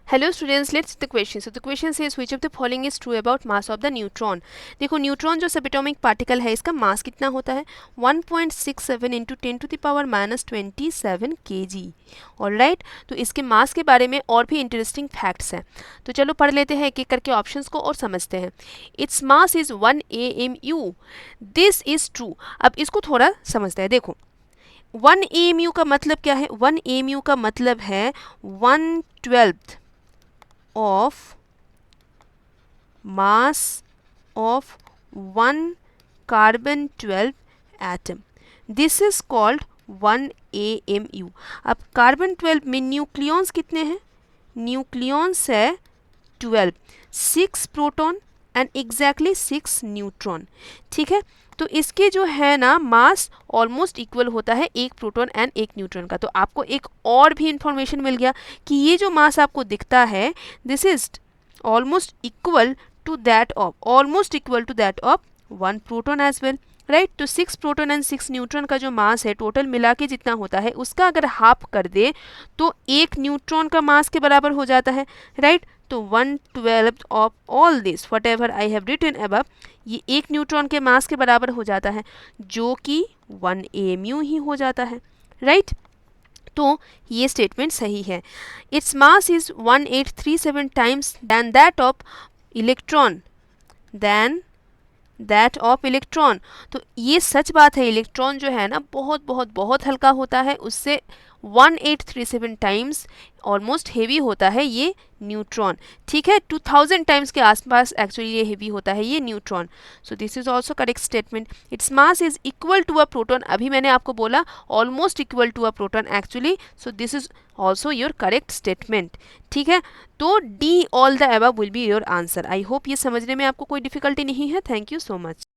Hello students, let's see the question. So the question says which of the following is true about mass of the neutron. देखो neutron जो subatomic particle है इसका मास कितना होता है 1.67 into 10⁻27 kg. Alright, तो इसके मास के बारे में और भी इंटरेस्टिंग फैक्ट्स हैं. तो चलो पढ़ लेते हैं एक एक करके ऑप्शंस को और समझते हैं. It's mass is 1 AMU. This is true. अब इसको थोड़ा समझते हैं. देखो 1 AMU का मतलब क्या है. 1 AMU का मतलब है 1/12 of mass of one carbon 12 atom. This is called 1 AMU. अब कार्बन 12 में न्यूक्लियॉन्स कितने हैं. न्यूक्लियॉन्स है 12, 6 प्रोटॉन एंड एग्जैक्टली 6 न्यूट्रॉन. ठीक है, तो इसके जो है ना मास ऑलमोस्ट इक्वल होता है एक प्रोटॉन एंड एक न्यूट्रॉन का. तो आपको एक और भी इंफॉर्मेशन मिल गया कि ये जो मास आपको दिखता है this is almost equal to that of 1 proton as well. Right, तो 6 प्रोटॉन एंड 6 न्यूट्रॉन का जो मास है टोटल मिला के जितना होता है उसका अगर हाफ कर दे तो एक न्यूट्रॉन का मास के बराबर हो जाता है. राइट, तो 1/12 of all this whatever I have written above, ये एक न्यूट्रॉन के मास के बराबर हो जाता है जो कि 1 AMU ही हो जाता है. राइट, तो ये स्टेटमेंट सही है. Its mass is 1837 times than that of electron तो ये सच बात है. इलेक्ट्रॉन जो है ना बहुत बहुत बहुत हल्का होता है, उससे 1837 टाइम्स ऑलमोस्ट हेवी होता है ये न्यूट्रॉन. ठीक है, 2000 टाइम्स के आसपास एक्चुअली ये हेवी होता है ये neutron. So this is also correct statement. Its mass is equal to a proton. अभी मैंने आपको बोला almost equal to a proton actually. So this is also your correct statement. ठीक है, तो D all the above will be your answer. I hope ये समझने में आपको कोई डिफिकल्टी नहीं है. Thank you so much.